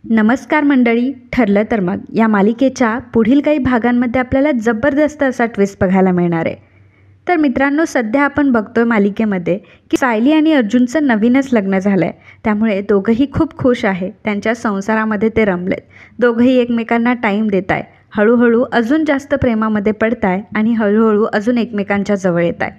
नमस्कार मंडळी. ठरलं तर मग या मालिकेच्या पुढील काही भागांमध्ये आपल्याला जबरदस्त असा ट्विस्ट बघायला मिळणार आहे. तर मित्रांनो, सध्या आपण बघतोय मालिकेमध्ये की सायली आणि अर्जुनचं नवीनच लग्न झालं आहे. त्यामुळे दोघंही खूप खुश आहे. त्यांच्या संसारामध्ये ते रमलेत. दोघंही एकमेकांना टाईम देत आहे. हळूहळू अजून जास्त प्रेमामध्ये पडत आहे आणि हळूहळू अजून एकमेकांच्या जवळ येत आहे.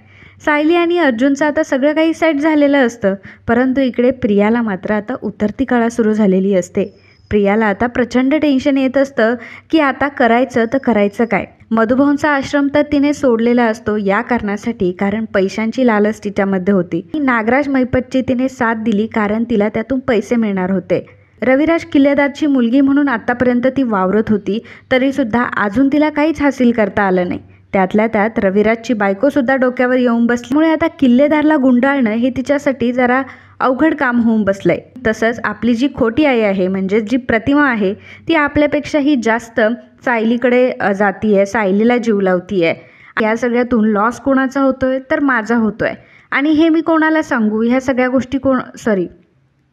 सायली आणि अर्जुनचं आता सगळं काही सेट झालेलं असतं, परंतु इकडे प्रियाला मात्र आता उतरती कळा सुरू झालेली असते. प्रियाला आता प्रचंड टेन्शन येत असतं की आता करायचं तर करायचं काय. मधुभाऊंचा आश्रम तर तिने सोडलेला असतो या कारणासाठी, कारण पैशांची लालच तिच्यामध्ये होती. नागराज मैपतची तिने साथ दिली कारण तिला त्यातून पैसे मिळणार होते. रविराज किल्लेदारची मुलगी म्हणून आतापर्यंत ती वावरत होती, तरीसुद्धा अजून तिला काहीच हासिल करता आलं नाही. त्यातल्या त्यात रविराजची बायकोसुद्धा डोक्यावर येऊन बसल्यामुळे आता किल्लेदारला गुंडाळणं हे तिच्यासाठी जरा अवघड काम होऊन बसलंय. तसंच आपली जी खोटी आई आहे, म्हणजे जी प्रतिमा आहे, ती आपल्यापेक्षाही जास्त सायलीकडे जातीये, सायलीला जीव लावतीये. या सगळ्यातून लॉस कोणाचा होतोय तर माझा होतोय. आणि हे मी कोणाला सांगू, ह्या सगळ्या गोष्टी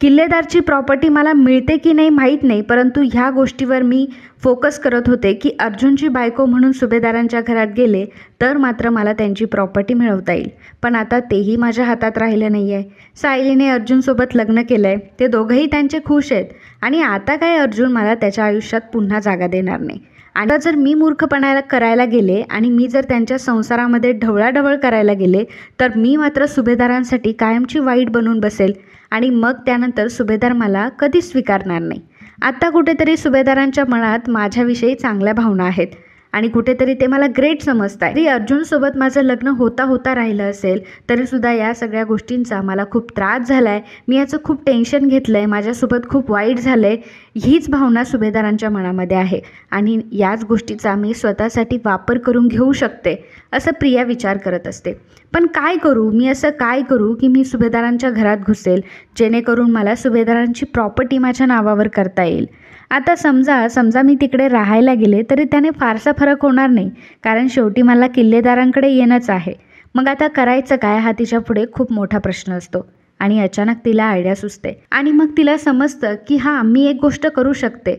किल्लेदारची प्रॉपर्टी मला मिळते की नाही माहीत नाही, परंतु ह्या गोष्टीवर मी फोकस करत होते की अर्जुनची बायको म्हणून सुभेदारांच्या घरात गेले तर मात्र मला त्यांची प्रॉपर्टी मिळवता येईल. पण आता तेही माझ्या हातात राहिलं नाही आहे. सायलीने अर्जुनसोबत लग्न केलं आहे, ते दोघंही त्यांचे खुश आहेत आणि आता काय अर्जुन मला त्याच्या आयुष्यात पुन्हा जागा देणार नाही. आता जर मी मूर्खपणा करायला गेले आणि मी जर त्यांच्या संसारामध्ये ढवळाढवळ करायला गेले तर मी मात्र सुभेदारांसाठी कायमची वाईट बनून बसेल आणि मग त्यानंतर सुभेदार मला कधीच स्वीकारणार नाही. आत्ता कुठेतरी सुभेदारांच्या मनात माझ्याविषयी चांगल्या भावना आहेत आणि कुठेतरी ते मला ग्रेट समजत आहे. तरी अर्जुनसोबत माझं लग्न होता राहिलं असेल तरीसुद्धा या सगळ्या गोष्टींचा मला खूप त्रास झाला आहे. मी याचं खूप टेन्शन घेतलं आहे. माझ्यासोबत खूप वाईट झालं आहे. हीच भावना सुभेदारांच्या मनामध्ये आहे आणि याच गोष्टीचा मी स्वतःसाठी वापर करून घेऊ शकते असं प्रिया विचार करत असते. पण काय करू मी, असं काय करू की मी सुभेदारांच्या घरात घुसेल जेणेकरून मला सुभेदारांची प्रॉपर्टी माझ्या नावावर करता येईल. आता समजा मी तिकडे राहायला गेले तरी त्याने फारसा फरक होणार नाही, कारण शेवटी मला किल्लेदारांकडे येणंच आहे. मग आता करायचं काय हा तिच्या पुढे खूप मोठा प्रश्न असतो. आणि अचानक तिला आयडिया सुचते आणि मग तिला समजतं की हां, मी एक गोष्ट करू शकते.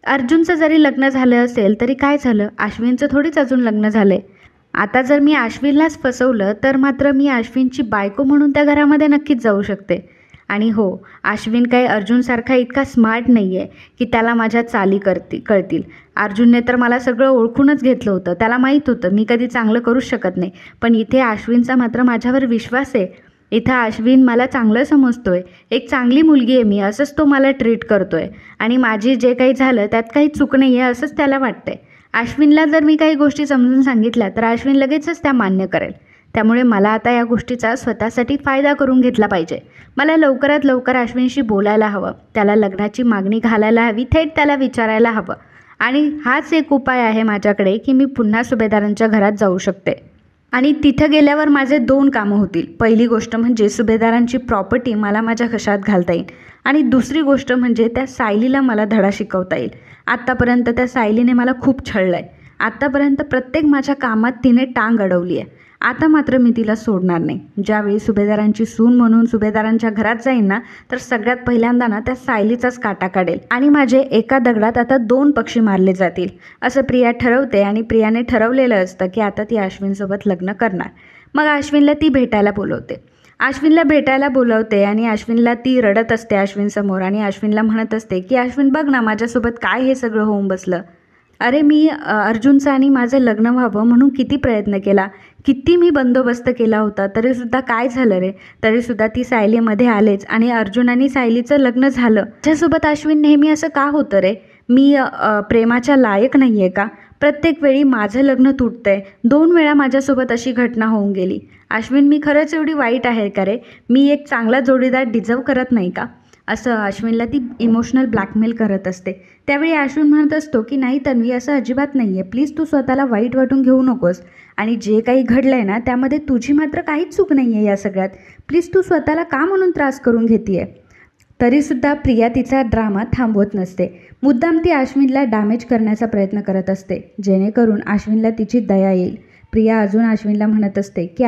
अर्जुनचं जरी लग्न झालं असेल तरी काय झालं, अश्विनचं थोडीच अजून लग्न झालं आहे. आता जर मी अश्विनलाच फसवलं तर मात्र मी अश्विनची बायको म्हणून त्या घरामध्ये नक्कीच जाऊ शकते. आणि हो, अश्विन काही अर्जुनसारखा इतका स्मार्ट नाही आहे की त्याला माझ्या चाली कळतील. अर्जुनने तर मला सगळं ओळखूनच घेतलं होतं. त्याला माहीत होतं मी कधी चांगलं करूच शकत नाही. पण इथे अश्विनचा मात्र माझ्यावर विश्वास आहे. इथं अश्विन मला चांगलं समजतोय, एक चांगली मुलगी आहे मी असंच तो मला ट्रीट करतोय आणि माझी जे काही झालं त्यात काही चूक नाही आहे असंच त्याला वाटतंय. अश्विनला जर मी काही गोष्टी समजून सांगितल्या तर अश्विन लगेचच त्या मान्य करेल. त्यामुळे मला आता या गोष्टीचा स्वतःसाठी फायदा करून घेतला पाहिजे. मला लवकरात लवकर अश्विनशी बोलायला हवं, त्याला लग्नाची मागणी घालायला हवी, थेट त्याला विचारायला हवं. आणि हाच एक उपाय आहे माझ्याकडे की मी पुन्हा सुभेदारांच्या घरात जाऊ शकते आणि तिथं गेल्यावर माझे 2 कामं होतील. पहिली गोष्ट म्हणजे सुभेदारांची प्रॉपर्टी मला माझ्या खिशात घालता येईल आणि दुसरी गोष्ट म्हणजे त्या सायलीला मला धडा शिकवता येईल. आत्तापर्यंत त्या सायलीने मला खूप छळलं आहे. आत्तापर्यंत प्रत्येक माझ्या कामात तिने टांग अडवली आहे. आता मात्र मी तिला सोडणार नाही. ज्यावेळी सुभेदारांची सून म्हणून सुभेदारांच्या घरात जाईन ना, तर सगळ्यात पहिल्यांदा ना त्या सायलीचाच काटा काढेल आणि माझे एका दगडात आता 2 पक्षी मारले जातील असं प्रिया ठरवते. आणि प्रियाने ठरवलेलं असतं की आता ती अश्विनसोबत लग्न करणार. मग अश्विनला ती भेटायला बोलवते आणि अश्विनला ती रडत असते अश्विनसमोर आणि अश्विनला म्हणत असते की अश्विन बघ ना, माझ्यासोबत काय हे सगळं होऊन बसलं. अरे मी अर्जुनचं आणि माझं लग्न व्हावं म्हणून किती प्रयत्न केला, किती मी बंदोबस्त केला होता, तरीसुद्धा काय झालं रे. तरीसुद्धा ती सायलीमध्ये आलेच आणि अर्जुन आणि सायलीचं लग्न झालं. माझ्यासोबत अश्विन नेहमी असं का होतं रे. मी प्रेमाच्या लायक नाही आहे का. प्रत्येक वेळी माझं लग्न तुटतंय. 2 वेळा माझ्यासोबत अशी घटना होऊन गेली. अश्विन मी खरंच एवढी वाईट आहे का रे. मी एक चांगला जोडीदार डिझर्व करत नाही का. असं अश्विनला ती इमोशनल ब्लॅकमेल करत असते. त्यावेळी अश्विन म्हणत असतो की नाही तन्वी, असं अजिबात नाही आहे. प्लीज तू स्वतःला वाईट वाटून घेऊ नकोस आणि जे काही घडलं आहे ना त्यामध्ये तुझी मात्र काहीच चूक नाही आहे. या सगळ्यात प्लीज तू स्वतःला का म्हणून त्रास करून घेते आहे. तरीसुद्धा प्रिया तिचा ड्रामा थांबवत नसते. मुद्दाम ती अश्विनला डॅमेज करण्याचा प्रयत्न करत असते जेणेकरून अश्विनला तिची दया येईल. प्रिया अजून अश्विनला म्हणत असते की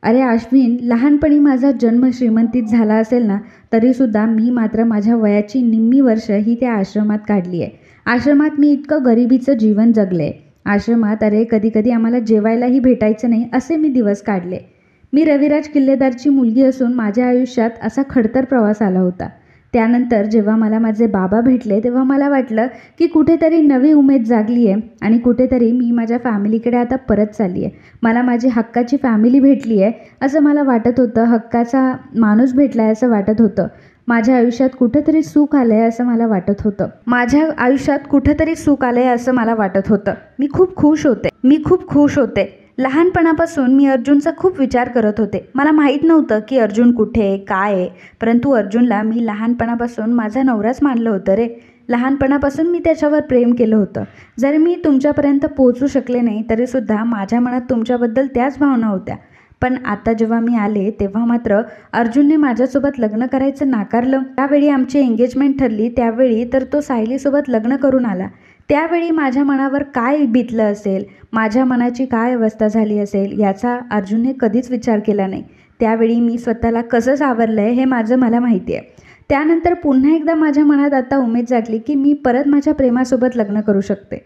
अरे अश्विन, लहानपणी माझा जन्म श्रीमंतीत झाला असेल ना, तरीसुद्धा मी मात्र माझ्या वयाची निम्मी वर्ष ही त्या आश्रमात काढली आहे. आश्रमात मी इतकं गरिबीचं जीवन जगले. आश्रमात अरे कधी-कधी आम्हाला जेवायलाही भेटायचं नाही असे मी दिवस काढले. मी रविराज किल्लेदारची मुलगी असून माझ्या आयुष्यात असा खडतर प्रवास आला होता. त्यानंतर जेव्हा मला माझे बाबा भेटले तेव्हा मला वाटलं की कुठेतरी नवी उमेद जागली आहे आणि कुठेतरी मी माझ्या फॅमिलीकडे आता परत चालली आहे. मला माझी हक्काची फॅमिली भेटली आहे असं मला वाटत होतं. हक्काचा माणूस भेटला आहे असं वाटत होतं. माझ्या आयुष्यात कुठेतरी सुख आलं आहे असं मला वाटत होतं. माझ्या आयुष्यात कुठेतरी सुख आलं आहे असं मला वाटत होतं. मी खूप खुश होते. लहानपणापासून मी अर्जुनचा खूप विचार करत होते. मला माहीत नव्हतं की अर्जुन कुठे आहे, काय आहे, परंतु अर्जुनला मी लहानपणापासून माझा नवराच मानलं होतं रे. लहानपणापासून मी त्याच्यावर प्रेम केलं होतं. जरी मी तुमच्यापर्यंत पोहोचू शकले नाही तरीसुद्धा माझ्या मनात तुमच्याबद्दल त्याच भावना होत्या. पण आता जेव्हा मी आले तेव्हा मात्र अर्जुनने माझ्यासोबत लग्न करायचं नाकारलं. त्यावेळी आमची एंगेजमेंट ठरली त्यावेळी तर तो सायलीसोबत लग्न करून आला. त्यावेळी माझ्या मनावर काय बितलं असेल, माझ्या मनाची काय अवस्था झाली असेल याचा अर्जुनने कधीच विचार केला नाही. त्यावेळी मी स्वतःला कसं सावरलं आहे हे मला माहिती आहे. त्यानंतर पुन्हा एकदा माझ्या मनात आता उमेद जागली की मी परत माझ्या प्रेमासोबत लग्न करू शकते.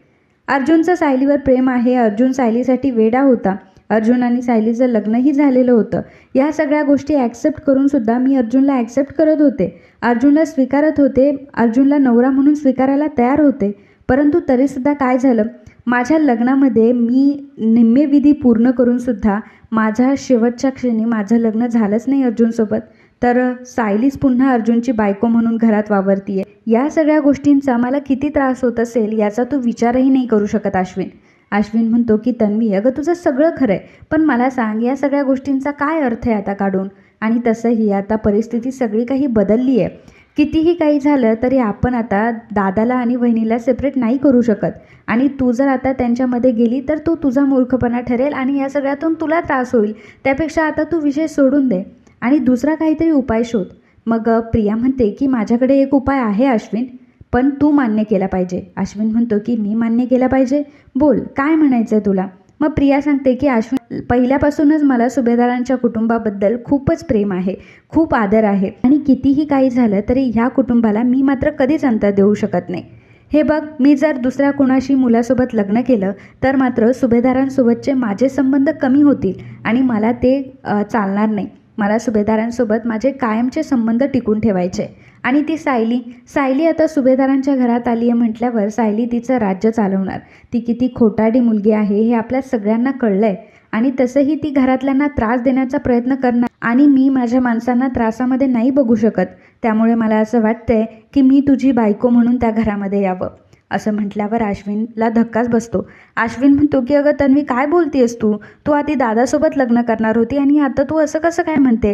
अर्जुनचं सायलीवर प्रेम आहे. अर्जुन सायलीसाठी वेडा होता. अर्जुन आणि सायलीचं लग्नही झालेलं होतं. या सगळ्या गोष्टी ॲक्सेप्ट करूनसुद्धा मी अर्जुनला ॲक्सेप्ट करत होते. अर्जुनला स्वीकारत होते. अर्जुनला नवरा म्हणून स्वीकारायला तयार होते. परंतु तरीसुद्धा काय झालं, माझ्या लग्नामध्ये मी निम्मे विधी पूर्ण करूनसुद्धा माझ्या शेवटच्या क्षणी माझं लग्न झालंच नाही अर्जुनसोबत. तर सायलीच पुन्हा अर्जुनची बायको म्हणून घरात वावरतीये. या सगळ्या गोष्टींचा मला किती त्रास होत असेल याचा तू विचारही नाही करू शकत अश्विन. अश्विन म्हणतो की तन्वी, अगं तुझं सगळं खरं आहे, पण मला सांग या सगळ्या गोष्टींचा काय अर्थ आहे आता काढून. आणि तसंही आता परिस्थिती सगळी काही बदलली आहे. कितीही काही झालं तरी आपण आता दादाला आणि वहिनीला सेपरेट नाही करू शकत. आणि तू जर आता त्यांच्यामध्ये गेली तर तो तुझा मूर्खपणा ठरेल आणि या सगळ्यातून तुला त्रास होईल. त्यापेक्षा आता तू विषय सोडून दे आणि दुसरा काहीतरी उपाय शोध. मग प्रिया म्हणते की माझ्याकडे एक उपाय आहे अश्विन, पण तू मान्य केला पाहिजे. अश्विन म्हणतो की मी मान्य केला पाहिजे, बोल काय म्हणायचं आहे तुला. मग प्रिया सांगते की अश्विन, पहिल्यापासूनच मला सुभेदारांच्या कुटुंबाबद्दल खूपच प्रेम आहे, खूप आदर आहे आणि कितीही काही झालं तरी ह्या कुटुंबाला मी मात्र कधीच अंतर देऊ शकत नाही. हे बघ, मी जर दुसऱ्या कुणाशी मुलासोबत लग्न केलं तर मात्र सुभेदारांसोबतचे माझे संबंध कमी होतील आणि मला ते चालणार नाही. मला सुभेदारांसोबत माझे कायमचे संबंध टिकून ठेवायचे. आणि ती सायली आता सुभेदारांच्या घरात आली आहे म्हटल्यावर सायली तिचं राज्य चालवणार. ती किती खोटारडी मुलगी आहे हे आपल्या सगळ्यांना कळलं आहे. आणि तसंही ती घरातल्यांना त्रास देण्याचा प्रयत्न करणार आणि मी माझ्या माणसांना त्रासामध्ये नाही बघू शकत. त्यामुळे मला असं वाटतंय की मी तुझी बायको म्हणून त्या घरामध्ये यावं. असं म्हटल्यावर अश्विनला धक्काच बसतो. अश्विन म्हणतो की अगं तन्वी, काय बोलतेस तू आधी दादासोबत लग्न करणार होती आणि आता तू असं कसं काय म्हणते.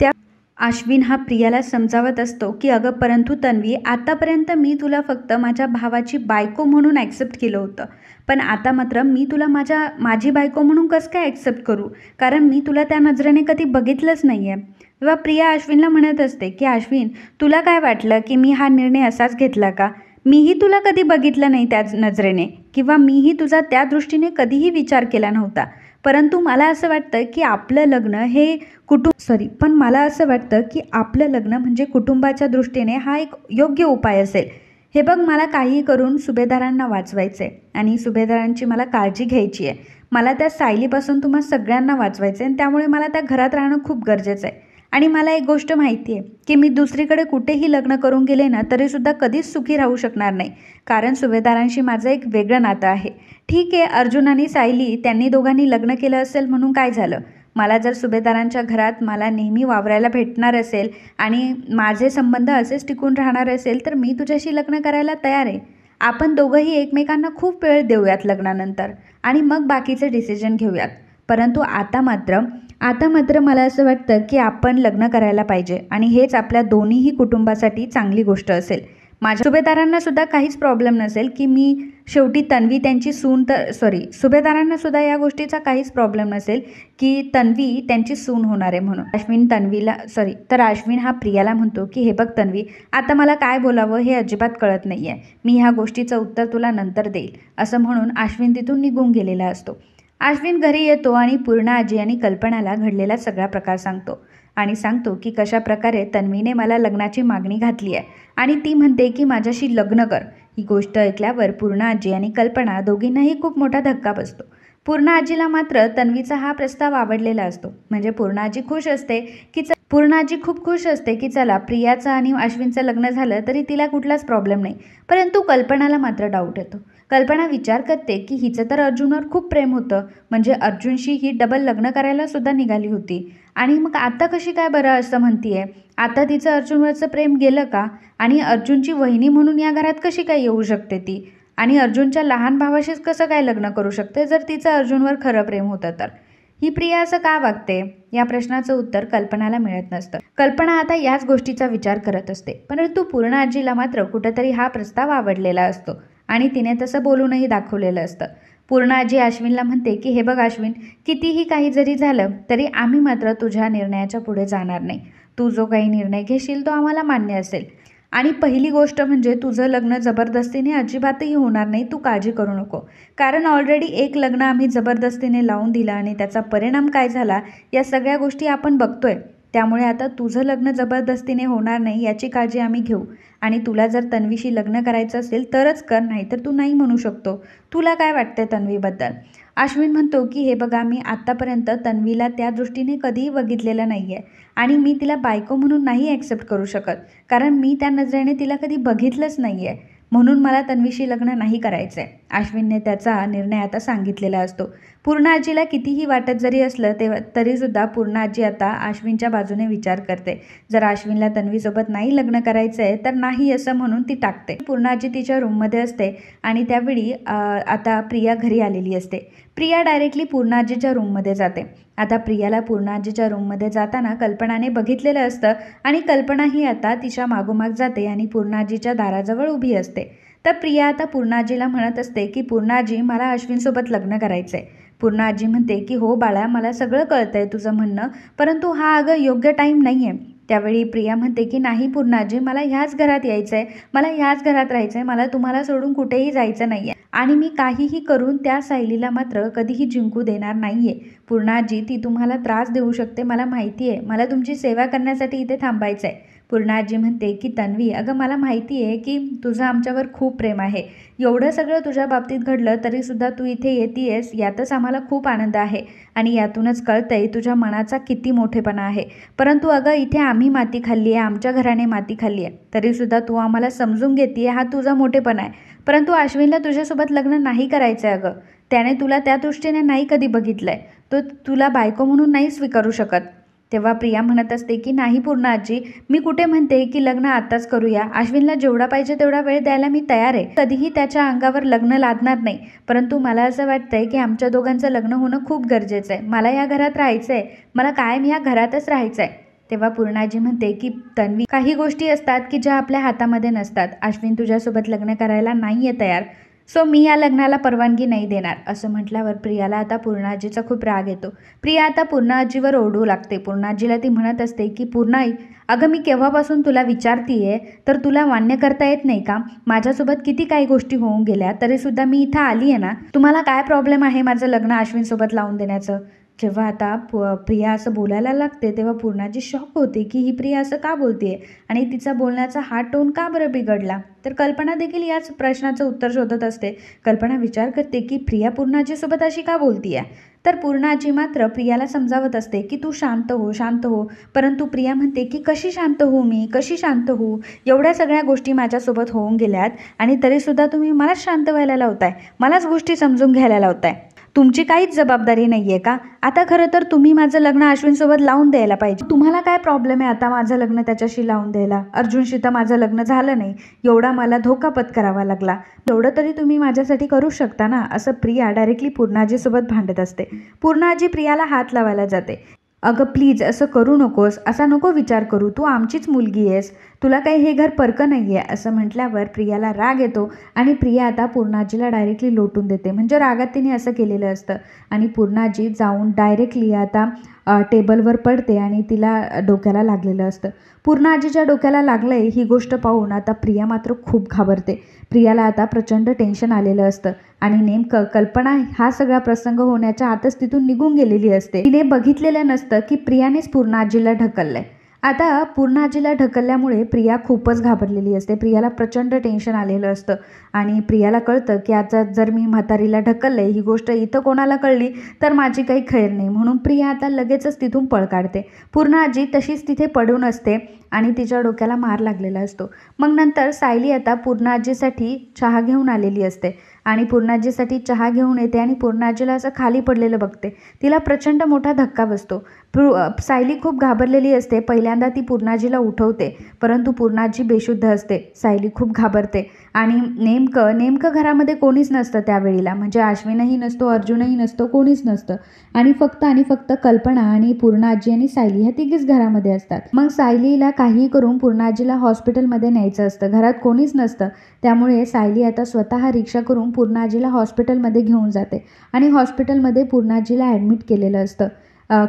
त्या अश्विन हा प्रियाला समजावत असतो की अगं परंतु तन्वी, आतापर्यंत मी तुला फक्त माझ्या भावाची बायको म्हणून ॲक्सेप्ट केलं होतं, पण आता मात्र मी तुला माझी बायको म्हणून कसं काय ॲक्सेप्ट करू, कारण मी तुला त्या नजरेने कधी बघितलंच नाही आहे. तेव्हा प्रिया अश्विनला म्हणत असते की अश्विन, तुला काय वाटलं की मी हा निर्णय असाच घेतला का. मीही तुला कधी बघितलं नाही त्याच नजरेने किंवा मीही तुझा त्या दृष्टीने कधीही विचार केला नव्हता. परंतु मला असं वाटतं की आपलं लग्न हे मला असं वाटतं की आपलं लग्न म्हणजे कुटुंबाच्या दृष्टीने हा एक योग्य उपाय असेल. हे बघ, मला काही करून सुभेदारांना वाचवायचं आहे आणि सुभेदारांची मला काळजी घ्यायची आहे. मला त्या सायलीपासून तुम्हा सगळ्यांना वाचवायचं आहे आणि त्यामुळे मला त्या घरात राहणं खूप गरजेचं आहे. आणि मला एक गोष्ट माहिती आहे की मी दुसरीकडे कुठेही लग्न करून गेले ना तरीसुद्धा कधीच सुखी राहू शकणार नाही, कारण सुभेदारांशी माझं एक वेगळं नातं आहे. ठीक आहे, अर्जुन आणि सायली त्यांनी दोघांनी लग्न केलं असेल म्हणून काय झालं. मला जर सुभेदारांच्या घरात मला नेहमी वावरायला भेटणार असेल आणि माझे संबंध असेच टिकून राहणार असेल तर मी तुझ्याशी लग्न करायला तयार आहे. आपण दोघंही एकमेकांना खूप वेळ देऊयात लग्नानंतर आणि मग बाकीचे डिसिजन घेऊयात. परंतु आता मात्र मला असं वाटतं की आपण लग्न करायला पाहिजे आणि हेच आपल्या दोन्हीही कुटुंबासाठी चांगली गोष्ट असेल. माझ्या सुभेदारांनासुद्धा काहीच प्रॉब्लेम नसेल की मी शेवटी तन्वी त्यांची सुभेदारांनासुद्धा या गोष्टीचा काहीच प्रॉब्लेम नसेल की तन्वी त्यांची सून होणार आहे म्हणून. तर अश्विन हा प्रियाला म्हणतो की हे बघ तन्वी, आता मला काय बोलावं हे अजिबात कळत नाही आहे. मी ह्या गोष्टीचं उत्तर तुला नंतर देईल. असं म्हणून अश्विन तिथून निघून गेलेला असतो. अश्विन घरी येतो आणि पूर्णा आजी आणि कल्पनाला घडलेला सगळा प्रकार सांगतो आणि सांगतो की कशा प्रकारे तन्वीने मला लग्नाची मागणी घातली आहे आणि ती म्हणते की माझ्याशी लग्न कर. ही गोष्ट ऐकल्यावर पूर्णा आजी आणि कल्पना दोघींनाही खूप मोठा धक्का बसतो. पूर्णा आजीला मात्र तन्वीचा हा प्रस्ताव आवडलेला असतो. म्हणजे पूर्णा आजी खूप खुश असते की चला प्रियाचं आणि अश्विनचं लग्न झालं तरी तिला कुठलाच प्रॉब्लेम नाही. परंतु कल्पनाला मात्र डाऊट येतो. कल्पना विचार करते की हिचं तर अर्जुनवर खूप प्रेम होतं, म्हणजे अर्जुनशी ही डबल लग्न करायला सुद्धा निघाली होती आणि मग आता कशी काय बरं असं म्हणतीये. आता तिचं अर्जुनवरचं प्रेम गेलं का? आणि अर्जुनची वहिनी म्हणून या घरात कशी काय येऊ शकते ती? आणि अर्जुनच्या लहान भावाशीच कसं काय लग्न करू शकते जर तिचं अर्जुनवर खरं प्रेम होतं तर? ही प्रिया असं का वागते? या प्रश्नाचं उत्तर कल्पनाला मिळत नसतं. कल्पना आता याच गोष्टीचा विचार करत असते. परंतु पूर्णा आजीला मात्र कुठेतरी हा प्रस्ताव आवडलेला असतो आणि तिने तसं बोलूनही दाखवलेलं असतं. पूर्णा आजी अश्विनला म्हणते की हे बघ अश्विन, कितीही काही जरी झालं तरी आम्ही मात्र तुझ्या निर्णयाच्या पुढे जाणार नाही. तू जो काही निर्णय घेशील तो आम्हाला मान्य असेल. आणि पहिली गोष्ट म्हणजे तुझं लग्न जबरदस्तीने अजिबातही होणार नाही, तू काळजी करू नको. कारण ऑलरेडी एक लग्न आम्ही जबरदस्तीने लावून दिलं आणि त्याचा परिणाम काय झाला या सगळ्या गोष्टी आपण बघतोय. त्यामुळे आता तुझं लग्न जबरदस्तीने होणार नाही याची काळजी आम्ही घेऊ. आणि तुला जर तन्वीशी लग्न करायचं असेल तरच कर, नाही तर तू नाही म्हणू शकतो. तुला काय वाटतंय तन्वीबद्दल? अश्विन म्हणतो की हे बघा, मी आत्तापर्यंत तन्वीला त्या दृष्टीने कधीही बघितलेलं नाही आहे आणि मी तिला बायको म्हणून नाही ॲक्सेप्ट करू शकत, कारण मी त्या नजरेने तिला कधी बघितलंच नाही आहे. म्हणून मला तन्वीशी लग्न नाही करायचं आहे. अश्विनने त्याचा निर्णय आता सांगितलेला असतो. पूर्णा आजीला कितीही वाटत जरी असलं तरीसुद्धा पूर्णा आजी आता अश्विनच्या बाजूने विचार करते. जर अश्विनला तन्वीसोबत नाही लग्न करायचं आहे तर नाही असं म्हणून ती टाकते. पूर्णा आजी तिच्या रूममध्ये असते आणि त्यावेळी आता प्रिया घरी आलेली असते. प्रिया डायरेक्टली पूर्णा आजीच्या रूममध्ये जाते. आता प्रियाला पूर्णा आजीच्या रूममध्ये जाताना कल्पनाने बघितलेलं असतं आणि कल्पनाही आता तिच्या मागोमाग जाते आणि पूर्णा आजीच्या दाराजवळ उभी असते. तर प्रिया आता पूर्णा आजीला म्हणत असते की पूर्णा आजी, मला अश्विनसोबत लग्न करायचं आहे. पूर्णा आजी म्हणते की हो बाळा, मला सगळं कळतं आहे तुझं म्हणणं, परंतु हा अगं योग्य टाईम नाही आहे. त्यावेळी प्रिया म्हणते की नाही पूर्णा आजी, मला ह्याच घरात यायचं आहे, मला ह्याच घरात राहायचं आहे, मला तुम्हाला सोडून कुठेही जायचं नाही आहे आणि मी काहीही करून त्या सायलीला मात्र कधीही जिंकू देणार नाही आहे. पूर्णा आजी, ती तुम्हाला त्रास देऊ शकते मला माहिती आहे, मला तुमची सेवा करण्यासाठी इथे थांबायचं आहे. पूर्णा आजी म्हणते की तन्वी, अगं मला माहिती आहे की तुझं आमच्यावर खूप प्रेम आहे. एवढं सगळं तुझ्या बाबतीत घडलं तरीसुद्धा तू इथे येतेयस यातच आम्हाला खूप आनंद आहे आणि यातूनच कळतंय तुझ्या मनाचा किती मोठेपणा आहे. परंतु अगं इथे आम्ही माती खाल्ली आहे, आमच्या घराने माती खाल्ली आहे, तरीसुद्धा तू आम्हाला समजून घेते, हा तुझा मोठेपणा आहे. परंतु अश्विनला तुझ्यासोबत लग्न नाही करायचं आहे अगं. त्याने तुला त्या दृष्टीने नाही कधी बघितलं आहे, तो तुला बायको म्हणून नाही स्वीकारू शकत. तेव्हा प्रिया म्हणत असते की नाही पूर्णा आजी, मी कुठे म्हणते की लग्न आत्ताच करूया. अश्विनला जेवढा पाहिजे तेवढा वेळ द्यायला मी तयार आहे. कधीही त्याच्या अंगावर लग्न लादणार नाही. परंतु मला असं वाटतंय की आमच्या दोघांचं लग्न होणं खूप गरजेचं आहे. मला या घरात राहायचं आहे, मला कायम या घरातच राहायचं आहे. तेव्हा पूर्णा आजी म्हणते की तन्वी, काही गोष्टी असतात की ज्या आपल्या हातामध्ये नसतात. अश्विन तुझ्यासोबत लग्न करायला नाही आहे तयार, सो मी या लग्नाला परवानगी नाही देणार. असं म्हटल्यावर प्रियाला आता पूर्णा आजीचा खूप राग येतो. प्रिया आता पूर्णा आजीवर ओरडू लागते. पूर्णा आजीला ती म्हणत असते की पूर्णाई, अगं मी केव्हापासून तुला विचारतीये तर तुला मान्य करता येत नाही का? माझ्यासोबत किती काही गोष्टी होऊन गेल्या तरीसुद्धा मी इथं आली आहे ना. तुम्हाला काय प्रॉब्लेम आहे माझं लग्न अश्विनसोबत लावून देण्याचं? जेव्हा आता प्रिया असं बोलायला लागते तेव्हा पूर्णाजी शॉक होते की ही प्रिया असं का बोलते आणि तिचा बोलण्याचा हा टोन का बरं बिघडला. तर कल्पना देखील याच प्रश्नाचं उत्तर शोधत असते. कल्पना विचार करते की प्रिया पूर्णाजीसोबत अशी का बोलती आहे. तर पूर्णाजी मात्र प्रियाला समजावत असते की तू शांत हो, शांत हो. परंतु प्रिया म्हणते की कशी शांत होऊ मी, कशी शांत होऊ? एवढ्या सगळ्या गोष्टी माझ्यासोबत होऊन गेल्यात आणि तरीसुद्धा तुम्ही मलाच शांत व्हायला लावताय, मलाच गोष्टी समजून घ्यायला लावताय. तुमची काहीच जबाबदारी नाही आहे का? आता खरं तर तुम्ही माझं लग्न अश्विनसोबत लावून द्यायला पाहिजे. तुम्हाला काय प्रॉब्लेम आहे आता माझं लग्न त्याच्याशी लावून द्यायला? अर्जुनशी तर माझं लग्न झालं नाही, एवढा मला धोका पत्करावा लागला, एवढं तरी तुम्ही माझ्यासाठी करू शकता ना. असं प्रिया डायरेक्टली पूर्णाजीसोबत भांडत असते. पूर्णाजी प्रियाला हात लावायला जाते. अगं प्लीज असं करू नकोस, असा नको विचार करू, तू आमचीच मुलगी आहेस, तुला काही हे घर परकं नाही आहे. असं म्हटल्यावर प्रियाला राग येतो आणि प्रिया आता पूर्णाजीला डायरेक्टली लोटून देते. म्हणजे रागात तिने असं केलेलं असतं आणि पूर्णाजी जाऊन डायरेक्टली आता टेबलवर पडते आणि तिला डोक्याला लागलेलं असतं. पूर्णाजीच्या डोक्याला लागलं आहे ही गोष्ट पाहून आता प्रिया मात्र खूप घाबरते. प्रियाला आता प्रचंड टेन्शन आलेलं असतं आणि नेमकं कल्पना हा सगळा प्रसंग होण्याच्या आतच तिथून निघून गेलेली असते. तिने बघितलेलं नसतं की प्रियानेच पूर्ण आजीला ढकललंय. आता पूर्ण आजीला ढकलल्यामुळे प्रिया खूपच घाबरलेली असते. प्रियाला प्रचंड टेन्शन आलेलं असतं आणि प्रियाला कळतं की आता जर मी म्हातारीला ढकललंय, ही गोष्ट इथं कोणाला कळली तर माझी काही खैर नाही. म्हणून प्रिया आता लगेचच तिथून पळ काढते. पूर्ण आजी तशीच तिथे पडून असते आणि तिच्या डोक्याला मार लागलेला असतो. मग नंतर सायली आता पूर्ण आजीसाठी चहा घेऊन आलेली असते आणि पूर्ण आजीसाठी चहा घेऊन येते आणि पूर्ण आजीला असं खाली पडलेलं बघते. तिला प्रचंड मोठा धक्का बसतो. सायली खूप घाबरलेली असते. पहिल्यांदा ती पूर्ण आजीला उठवते, परंतु पूर्ण आजी बेशुद्ध असते. सायली खूप घाबरते आणि नेमकं घरामध्ये कोणीच नसतं त्यावेळेला. म्हणजे अश्विनही नसतो, अर्जुनही नसतो, कोणीच नसतं आणि फक्त कल्पना आणि पूर्ण आजी आणि सायली ह्या तिघीच घरामध्ये असतात. मग सायलीला काहीही करून पूर्ण आजीला हॉस्पिटलमध्ये न्यायचं असतं. घरात कोणीच नसतं, त्यामुळे सायली आता स्वतः रिक्षा करून पूर्ण आजीला हॉस्पिटलमध्ये घेऊन जाते आणि हॉस्पिटलमध्ये पूर्ण आजीला ॲडमिट केलेलं असतं.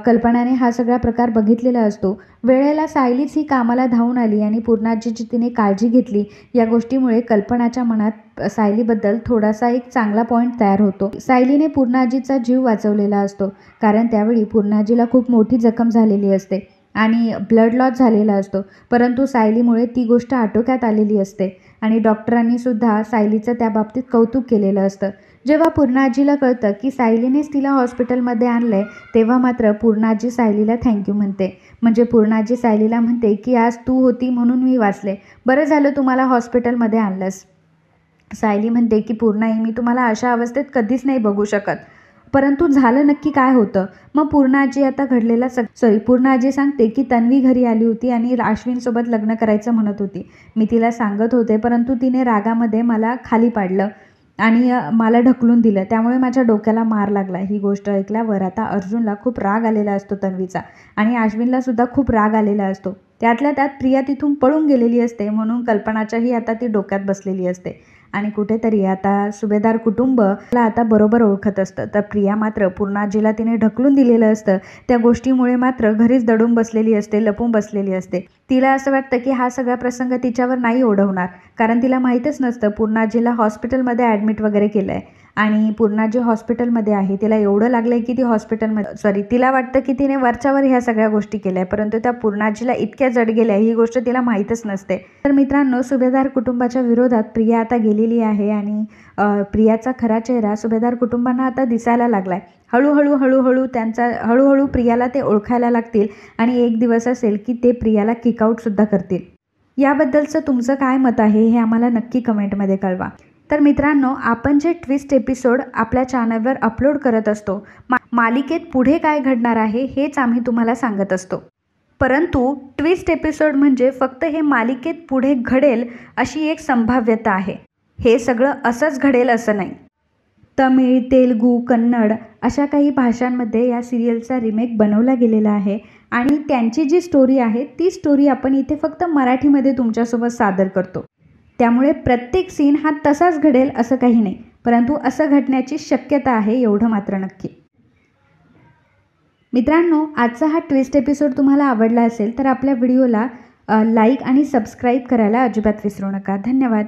कल्पनाने हा सगळा प्रकार बघितलेला असतो. वेळेला सायलीच ही कामाला धावून आली आणि पूर्ण आजीची तिने काळजी घेतली. या गोष्टीमुळे कल्पनाच्या मनात सायलीबद्दल थोडासा एक चांगला पॉईंट तयार होतो. सायलीने पूर्ण आजीचा जीव वाचवलेला असतो, कारण त्यावेळी पूर्ण आजीला खूप मोठी जखम झालेली असते आणि ब्लड लॉस झालेला असतो. परंतु सायलीमुळे ती गोष्ट आटोक्यात आलेली असते आणि डॉक्टरांनी सुद्धा सायलीचं त्या बाबतीत कौतुक केलेलं असतं. जेव्हा पूर्ण आजीला कळतं की सायलीनेच तिला हॉस्पिटलमध्ये आणलंय, तेव्हा मात्र पूर्ण आजी सायलीला थँक्यू म्हणते. म्हणजे पूर्ण आजी सायलीला म्हणते की आज तू होती म्हणून मी वाचले, बरं झालं तुम्हाला हॉस्पिटलमध्ये आणलंस. सायली म्हणते की पूर्ण मी तुम्हाला अशा अवस्थेत कधीच नाही बघू शकत. परंतु झालं नक्की काय होतं? मग पूर्ण आजी आता घडलेला पूर्ण आजी सांगते की तन्वी घरी आली होती आणि अश्विनसोबत लग्न करायचं म्हणत होती. मी तिला सांगत होते, परंतु तिने रागामध्ये मला खाली पाडलं आणि मला ढकलून दिलं, त्यामुळे माझ्या डोक्याला मार लागला. ही गोष्ट ऐकल्यावर आता अर्जुनला खूप राग आलेला असतो तन्वीचा आणि अश्विनला सुद्धा खूप राग आलेला असतो. त्यातल्या त्यात प्रिया तिथून पळून गेलेली असते, म्हणून कल्पनाच्याही आता ती डोक्यात बसलेली असते आणि कुठेतरी आता सुभेदार कुटुंबला आता बरोबर ओळखत असतं. तर प्रिया मात्र पूर्ण आजीला तिने ढकलून दिलेलं असतं, त्या गोष्टीमुळे मात्र घरीच दडून बसलेली असते, लपून बसलेली असते. तिला असं वाटतं की हा सगळा प्रसंग तिच्यावर नाही ओढवणार, कारण तिला माहीतच नसतं पूर्ण आजीला हॉस्पिटलमध्ये ॲडमिट वगैरे केलं आहे आणि पूर्ण आजी हॉस्पिटलमध्ये आहे. तिला एवढं लागलं आहे की ती तिला वाटतं की तिने वरच्यावर ह्या सगळ्या गोष्टी केल्या, परंतु त्या पूर्ण आजीला इतक्या जड गेल्या ही गोष्ट तिला माहीतच नसते. तर मित्रांनो, सुभेदार कुटुंबाच्या विरोधात प्रिया आता गेलेली आहे आणि प्रियाचा खरा चेहरा सुभेदार कुटुंबांना आता दिसायला लागला आहे. हळूहळू प्रियाला ते ओळखायला लागतील आणि एक दिवस असेल की ते प्रियाला किकआउटसुद्धा करतील. याबद्दलचं तुमचं काय मत आहे हे आम्हाला नक्की कमेंटमध्ये कळवा. तर मित्रांनो, आपण जे ट्विस्ट एपिसोड आपल्या चॅनलवर अपलोड करत असतो, मालिकेत पुढे काय घडणार आहे हेच आम्ही तुम्हाला सांगत असतो. परंतु ट्विस्ट एपिसोड म्हणजे फक्त हे मालिकेत पुढे घडेल अशी एक संभाव्यता आहे. हे सगळं असंच घडेल असं नाही. तमिळ, तेलुगू, कन्नड अशा काही भाषांमध्ये या सिरियलचा रिमेक बनवला गेलेला आहे आणि त्यांची जी स्टोरी आहे ती स्टोरी आपण इथे फक्त मराठीमध्ये तुमच्यासोबत सादर करतो. त्यामुळे प्रत्येक सीन हा तसाच घडेल असं काही नाही, परंतु असं घडण्याची शक्यता आहे एवढं मात्र नक्की. मित्रांनो, आजचा हा ट्विस्ट एपिसोड तुम्हाला आवडला असेल तर आपल्या व्हिडिओला लाईक आणि सबस्क्राईब करायला अजिबात विसरू नका. धन्यवाद.